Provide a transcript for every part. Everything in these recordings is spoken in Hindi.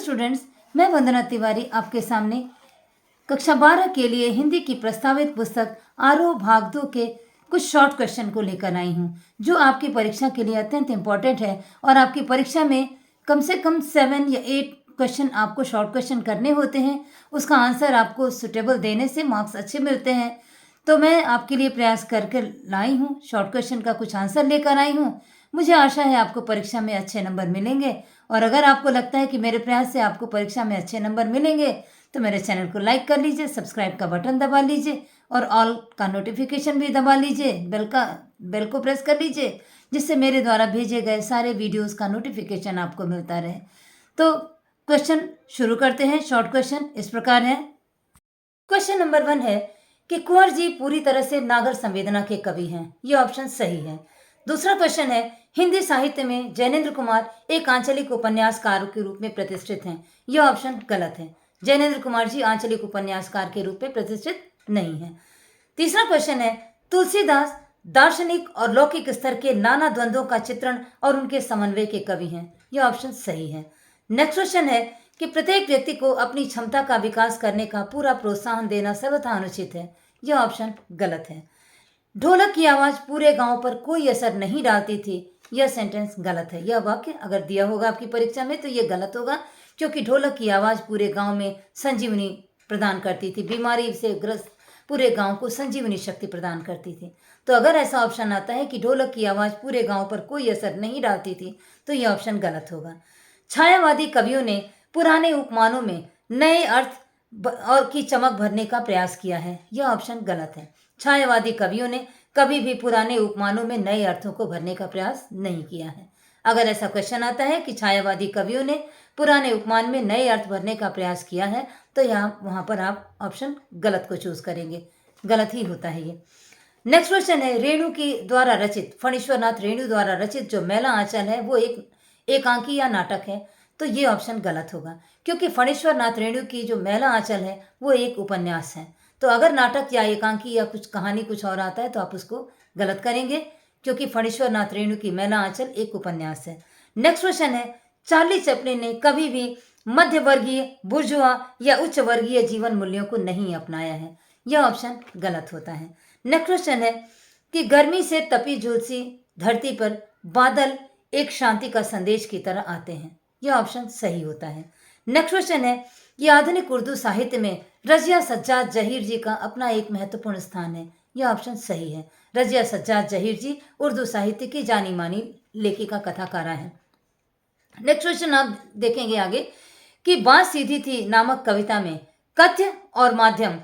स्टूडेंट्स, मैं वंदना तिवारी आपके सामने कक्षा 12 के लिए हिंदी की प्रस्तावित पुस्तक आरोह भाग 2 के कुछ शॉर्ट क्वेश्चन को लेकर आई हूँ, जो आपकी परीक्षा के लिए अत्यंत इम्पॉर्टेंट है। और आपकी परीक्षा में कम से कम 7 या 8 क्वेश्चन आपको शॉर्ट क्वेश्चन करने होते हैं। उसका आंसर आपको सुटेबल देने से मार्क्स अच्छे मिलते हैं। तो मैं आपके लिए प्रयास करके लाई हूँ, शॉर्ट क्वेश्चन का कुछ आंसर लेकर आई हूँ। मुझे आशा है आपको परीक्षा में अच्छे नंबर मिलेंगे। और अगर आपको लगता है कि मेरे प्रयास से आपको परीक्षा में अच्छे नंबर मिलेंगे तो मेरे चैनल को लाइक कर लीजिए, सब्सक्राइब का बटन दबा लीजिए और ऑल का नोटिफिकेशन भी दबा लीजिए, बेल को प्रेस कर लीजिए, जिससे मेरे द्वारा भेजे गए सारे वीडियोस का नोटिफिकेशन आपको मिलता रहे। तो क्वेश्चन शुरू करते हैं। शॉर्ट क्वेश्चन इस प्रकार है। क्वेश्चन नंबर 1 है कि कुंवर जी पूरी तरह से नागर संवेदना के कवि हैं। ये ऑप्शन सही है। दूसरा क्वेश्चन है, हिंदी साहित्य में जैनेन्द्र कुमार एक आंचलिक उपन्यासकार के रूप में प्रतिष्ठित हैं। यह ऑप्शन गलत है। जैनेन्द्र कुमार जी आंचलिक उपन्यासकार के रूप में प्रतिष्ठित नहीं है। तीसरा क्वेश्चन है, तुलसीदास दार्शनिक और लौकिक स्तर के नाना द्वंद्वों का चित्रण और उनके समन्वय के कवि हैं। यह ऑप्शन सही है। नेक्स्ट क्वेश्चन है कि प्रत्येक व्यक्ति को अपनी क्षमता का विकास करने का पूरा प्रोत्साहन देना सर्वथा अनुचित है। यह ऑप्शन गलत है। ढोलक की आवाज पूरे गांव पर कोई असर नहीं डालती थी। यह सेंटेंस गलत है। यह वाक्य अगर दिया होगा आपकी परीक्षा में तो यह गलत होगा, क्योंकि ढोलक की आवाज पूरे गांव में संजीवनी प्रदान करती थी, बीमारी से ग्रस्त पूरे गांव को संजीवनी शक्ति प्रदान करती थी। तो अगर ऐसा ऑप्शन आता है कि ढोलक की आवाज पूरे गांव पर कोई असर नहीं डालती थी तो यह ऑप्शन गलत होगा। छायावादी कवियों ने पुराने उपमानों में नए अर्थ और की चमक भरने का प्रयास किया है। यह ऑप्शन गलत है। छायावादी कवियों ने कभी भी पुराने उपमानों में नए अर्थों को भरने का प्रयास नहीं किया है। अगर ऐसा क्वेश्चन आता है कि छायावादी कवियों ने पुराने उपमान में नए अर्थ भरने का प्रयास किया है तो यहाँ वहां पर आप ऑप्शन गलत को चूज करेंगे। गलत ही होता है ये। नेक्स्ट क्वेश्चन है, रेणु की द्वारा रचित, फणीश्वरनाथ रेणु द्वारा रचित जो मैला आंचल है वो एक एकांकी या नाटक है। तो ये ऑप्शन गलत होगा, क्योंकि फणीश्वरनाथ रेणु की जो मैला आंचल है वो एक उपन्यास है। तो अगर नाटक या एकांकी या कुछ कहानी कुछ और आता है तो आप उसको गलत करेंगे, क्योंकि फणीश्वरनाथ रेणु की मैला आंचल एक उपन्यास है। नेक्स्ट क्वेश्चन है, चार्ली चैपलिन ने कभी भी मध्य वर्गीय, बुर्जुआ या उच्च वर्गीय जीवन मूल्यों को नहीं अपनाया है। यह ऑप्शन गलत होता है। नेक्स्ट क्वेश्चन है कि गर्मी से तपी झुलसी धरती पर बादल एक शांति का संदेश की तरह आते हैं। यह ऑप्शन सही होता है। नेक्स्ट क्वेश्चन है कि आधुनिक उर्दू साहित्य में रजिया सज्जाद जहीर जी का अपना एक महत्वपूर्ण स्थान है। यह ऑप्शन सही है। रजिया सज्जाद जहीर जी उर्दू साहित्य की जानी मानी लेखिका कथाकारा है। नेक्स्ट क्वेश्चन आप देखेंगे आगे कि बात सीधी थी नामक कविता में कथ्य और माध्यम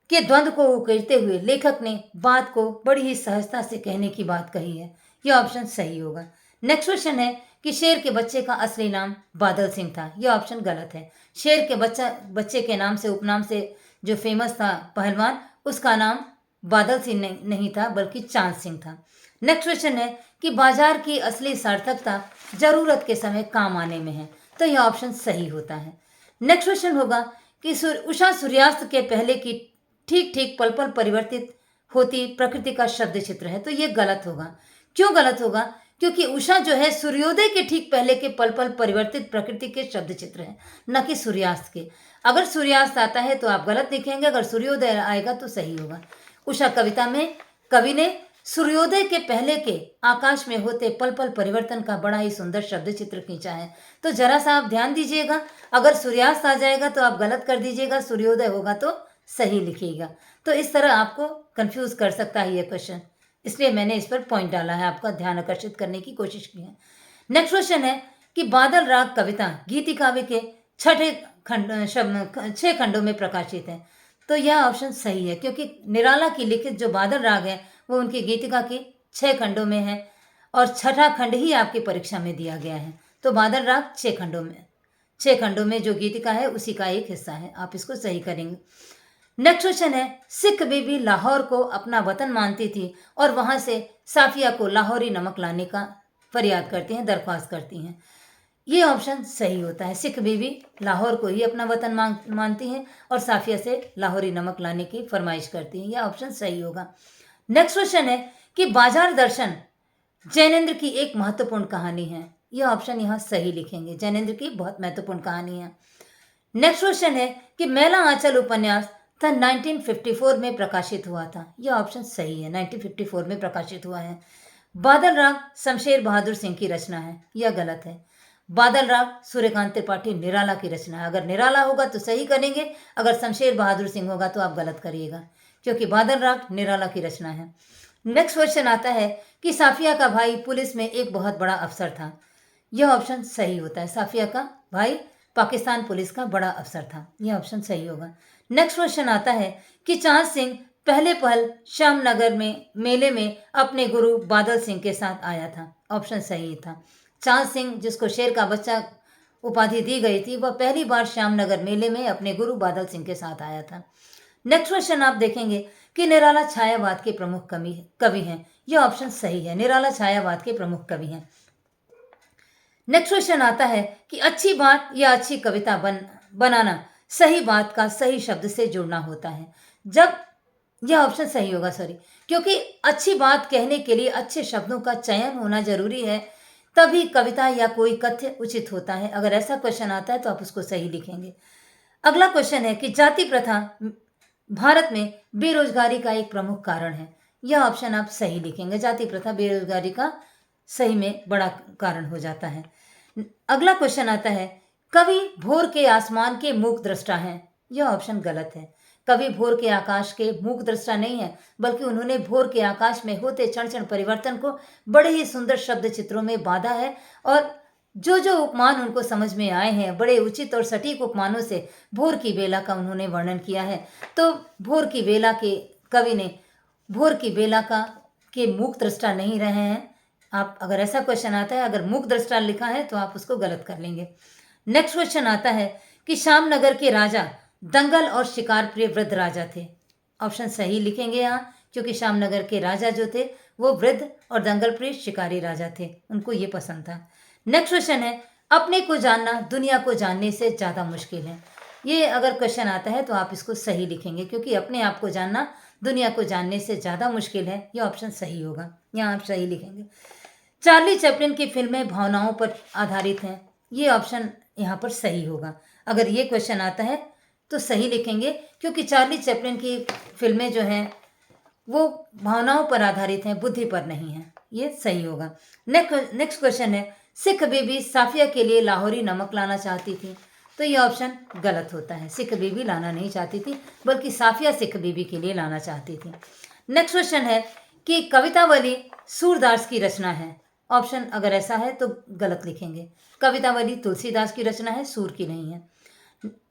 के द्वंद्व को उकेरते हुए लेखक ने बात को बड़ी ही सहजता से कहने की बात कही है। यह ऑप्शन सही होगा। नेक्स्ट क्वेश्चन है कि शेर के बच्चे का असली नाम बादल सिंह था। यह ऑप्शन गलत है। शेर के बच्चे के नाम से, उपनाम से जो फेमस था पहलवान, उसका नाम बादल सिंह नहीं था बल्कि चांद सिंह था। नेक्स्ट क्वेश्चन है कि बाजार की असली सार्थकता जरूरत के समय काम आने में है। तो यह ऑप्शन सही होता है। नेक्स्ट क्वेश्चन होगा कि उषा सूर्यास्त के पहले की ठीक ठीक पल पल परिवर्तित होती प्रकृति का शब्द चित्र है। तो ये गलत होगा। क्यों गलत होगा? क्योंकि उषा जो है सूर्योदय के ठीक पहले के पल पल परिवर्तित प्रकृति के शब्द चित्र है, न कि सूर्यास्त के। अगर सूर्यास्त आता है तो आप गलत लिखेंगे, अगर सूर्योदय आएगा तो सही होगा। उषा कविता में कवि ने सूर्योदय के पहले के आकाश में होते पल पल परिवर्तन का बड़ा ही सुंदर शब्द चित्र खींचा है। तो जरा सा आप ध्यान दीजिएगा, अगर सूर्यास्त आ जाएगा तो आप गलत कर दीजिएगा, सूर्योदय होगा तो सही लिखिएगा। तो इस तरह आपको कंफ्यूज कर सकता है ये क्वेश्चन, इसलिए मैंने इस पर पॉइंट डाला है, आपका ध्यान आकर्षित करने की कोशिश की है। नेक्स्ट क्वेश्चन है कि बादल राग कविता गीति काव्य के 6 खंडों में प्रकाशित है। तो यह ऑप्शन सही है, क्योंकि निराला की लिखित जो बादल राग है वो उनकी गीतिका के 6 खंडों में है और 6ठा खंड ही आपकी परीक्षा में दिया गया है। तो बादल राग 6 खंडों में जो गीतिका है उसी का एक हिस्सा है। आप इसको सही करेंगे। नेक्स्ट क्वेश्चन है, सिख बीबी लाहौर को अपना वतन मानती थी और वहां से साफिया को लाहौरी नमक लाने का फरियाद करती हैं, दरख्वास्त करती हैं। ये ऑप्शन सही होता है। सिख बीबी लाहौर को ही अपना वतन मानती हैं और साफिया से लाहौरी नमक लाने की फरमाइश करती हैं। यह ऑप्शन सही होगा। नेक्स्ट क्वेश्चन है कि बाजार दर्शन जैनेन्द्र की एक महत्वपूर्ण कहानी है। यह ऑप्शन यहाँ सही लिखेंगे। जैनेन्द्र की बहुत महत्वपूर्ण कहानी है। नेक्स्ट क्वेश्चन है कि मैला आंचल उपन्यास था 1954 में प्रकाशित हुआ था। यह ऑप्शन सही है, 1954 में प्रकाशित हुआ है। बादल राग शमशेर बहादुर सिंह की रचना है, यह गलत है। बादल राग सूर्यकांत त्रिपाठी निराला की रचना है। अगर निराला होगा तो सही करेंगे, अगर शमशेर बहादुर सिंह होगा तो आप गलत करिएगा, क्योंकि बादल राग निराला की रचना है। नेक्स्ट क्वेश्चन आता है कि साफिया का भाई पुलिस में एक बहुत बड़ा अफसर था। यह ऑप्शन सही होता है। साफिया का भाई पाकिस्तान पुलिस का बड़ा अफसर था, यह ऑप्शन सही होगा। नेक्स्ट क्वेश्चन आता है कि चांद सिंह पहले पहल श्यामनगर में मेले में अपने गुरु बादल सिंह के साथ आया था। ऑप्शन सही था। चांद सिंह, जिसको शेर का बच्चा उपाधि दी गई थी, वह पहली बार श्यामनगर मेले में अपने गुरु बादल सिंह के साथ आया था। नेक्स्ट क्वेश्चन आप देखेंगे कि निराला छायावाद के प्रमुख कवि हैं। यह ऑप्शन सही है, निराला छायावाद के प्रमुख कवि हैं। नेक्स्ट क्वेश्चन आता है कि अच्छी बात या अच्छी कविता बनाना सही बात का सही शब्द से जुड़ना होता है। जब यह ऑप्शन सही होगा, क्योंकि अच्छी बात कहने के लिए अच्छे शब्दों का चयन होना जरूरी है, तभी कविता या कोई कथ्य उचित होता है। अगर ऐसा क्वेश्चन आता है तो आप उसको सही लिखेंगे। अगला क्वेश्चन है कि जाति प्रथा भारत में बेरोजगारी का एक प्रमुख कारण है। यह ऑप्शन आप सही लिखेंगे। जाति प्रथा बेरोजगारी का सही में बड़ा कारण हो जाता है। अगला क्वेश्चन आता है, कवि भोर के आसमान के मूक दृष्टा हैं। यह ऑप्शन गलत है। कवि भोर के आकाश के मूक दृष्टा नहीं है, बल्कि उन्होंने भोर के आकाश में होते क्षण क्षण परिवर्तन को बड़े ही सुंदर शब्द चित्रों में बांधा है, और जो जो उपमान उनको समझ में आए हैं, बड़े उचित और सटीक उपमानों से भोर की बेला का उन्होंने वर्णन किया है। तो भोर की बेला के कवि ने भोर की बेला के मूक दृष्टा नहीं रहे हैं। आप, अगर ऐसा क्वेश्चन आता है, अगर मूक दृष्टा लिखा है तो आप उसको गलत कर लेंगे। नेक्स्ट क्वेश्चन आता है कि श्यामनगर के राजा दंगल और शिकार प्रिय वृद्ध राजा थे। ऑप्शन सही लिखेंगे यहाँ, क्योंकि श्यामनगर के राजा जो थे वो वृद्ध और दंगल प्रिय शिकारी राजा थे, उनको ये पसंद था। नेक्स्ट क्वेश्चन है, अपने को जानना दुनिया को जानने से ज़्यादा मुश्किल है। ये अगर क्वेश्चन आता है तो आप इसको सही लिखेंगे, क्योंकि अपने आप को जानना दुनिया को जानने से ज़्यादा मुश्किल है। ये ऑप्शन सही होगा, यहाँ आप सही लिखेंगे। चार्ली चैपलिन की फिल्में भावनाओं पर आधारित हैं। ये ऑप्शन यहाँ पर सही होगा। अगर ये क्वेश्चन आता है तो सही लिखेंगे, क्योंकि चार्ली चैपलिन की फिल्में जो हैं वो भावनाओं पर आधारित हैं, बुद्धि पर नहीं है। ये सही होगा। नेक्स्ट क्वेश्चन है, सिख बीबी साफिया के लिए लाहौरी नमक लाना चाहती थी। तो ये ऑप्शन गलत होता है। सिख बीबी लाना नहीं चाहती थी, बल्कि साफिया सिख बीबी के लिए लाना चाहती थी। नेक्स्ट क्वेश्चन है कि कवितावली सूरदास की रचना है। ऑप्शन अगर ऐसा है तो गलत लिखेंगे। कवितावली तुलसीदास की रचना है, सूर की नहीं है।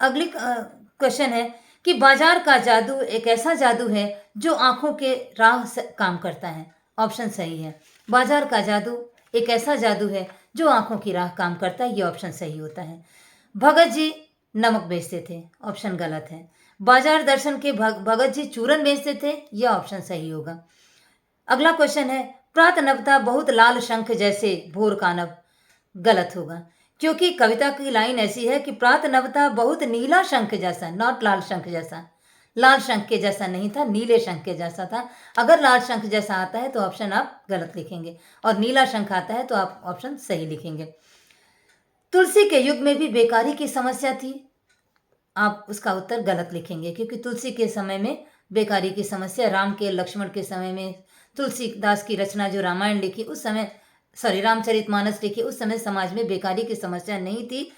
अगली क्वेश्चन है कि बाजार का जादू एक ऐसा जादू है जो आंखों के राह से काम करता है। ऑप्शन सही है। बाजार का जादू एक ऐसा जादू है जो आंखों की राह काम करता है, ये ऑप्शन सही होता है। भगत जी नमक बेचते थे। ऑप्शन गलत है। बाजार दर्शन के भगत जी चूरन बेचते थे, यह ऑप्शन सही होगा। अगला क्वेश्चन है, प्रात नभता बहुत लाल शंख जैसे भोर का नभ। गलत होगा, क्योंकि कविता की लाइन ऐसी है कि प्रात नभता बहुत नीला शंख जैसा, नॉट लाल शंख जैसा। लाल शंख के जैसा नहीं था, नीले शंख के जैसा था। अगर लाल शंख जैसा आता है तो ऑप्शन आप गलत लिखेंगे, और नीला शंख आता है तो आप ऑप्शन सही लिखेंगे। तुलसी के युग में भी बेकारी की समस्या थी। आप उसका उत्तर गलत लिखेंगे, क्योंकि तुलसी के समय में बेकारी की समस्या, राम के लक्ष्मण के समय में तुलसीदास की रचना जो रामायण लिखी उस समय, रामचरितमानस लिखी उस समय समाज में बेकारी की समस्या नहीं थी।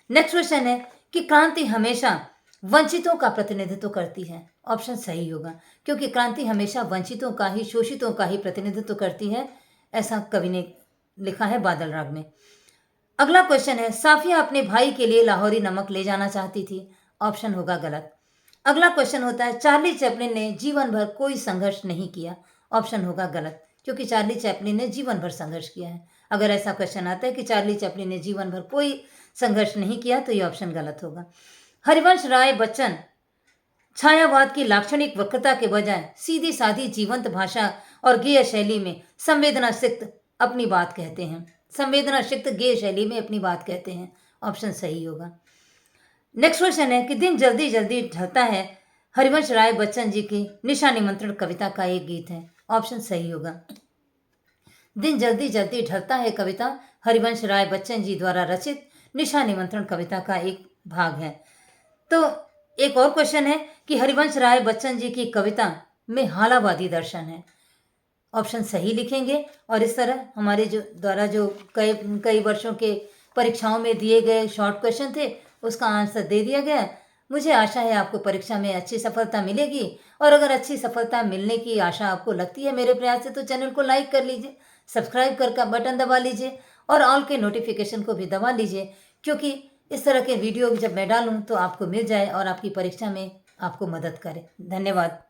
नेक्स्ट क्वेश्चन है कि क्रांति हमेशा वंचितों का प्रतिनिधित्व करती है। ऑप्शन सही होगा, क्योंकि क्रांति हमेशा वंचितों का ही, शोषितों का ही प्रतिनिधित्व करती है, ऐसा कवि ने लिखा है बादल राग में। अगला क्वेश्चन है, साफिया अपने भाई के लिए लाहौरी नमक ले जाना चाहती थी। ऑप्शन होगा गलत। अगला क्वेश्चन होता है, चार्ली चैपलिन ने जीवन भर कोई संघर्ष नहीं किया। ऑप्शन होगा गलत, क्योंकि चार्ली चैपलिन ने जीवन भर संघर्ष किया है। अगर ऐसा क्वेश्चन आता है कि चार्ली चैपलिन ने जीवन भर कोई संघर्ष नहीं किया तो ये ऑप्शन गलत होगा। हरिवंश राय बच्चन छायावाद की लाक्षणिक वक्रता के बजाय सीधी साधी जीवंत भाषा और गेय शैली में संवेदना सिक्त अपनी बात कहते हैं। संवेदना सिक्त गेय शैली में अपनी बात कहते हैं, ऑप्शन सही होगा। नेक्स्ट क्वेश्चन है कि दिन जल्दी जल्दी ढलता है हरिवंश राय बच्चन जी की निशा निमंत्रण कविता का एक गीत है। ऑप्शन सही होगा। दिन जल्दी जल्दी ढलता है कविता हरिवंश राय बच्चन जी द्वारा रचित निशा निमंत्रण कविता का एक भाग है। तो एक और क्वेश्चन है कि हरिवंश राय बच्चन जी की कविता में हालावादी दर्शन है। ऑप्शन सही लिखेंगे और इस तरह हमारे जो कई कई वर्षों के परीक्षाओं में दिए गए शॉर्ट क्वेश्चन थे उसका आंसर दे दिया गया। मुझे आशा है आपको परीक्षा में अच्छी सफलता मिलेगी, और अगर अच्छी सफलता मिलने की आशा आपको लगती है मेरे प्रयास से तो चैनल को लाइक कर लीजिए, सब्सक्राइब कर बटन दबा लीजिए और ऑल के नोटिफिकेशन को भी दबा लीजिए, क्योंकि इस तरह के वीडियो जब मैं डालूं तो आपको मिल जाए और आपकी परीक्षा में आपको मदद करे। धन्यवाद।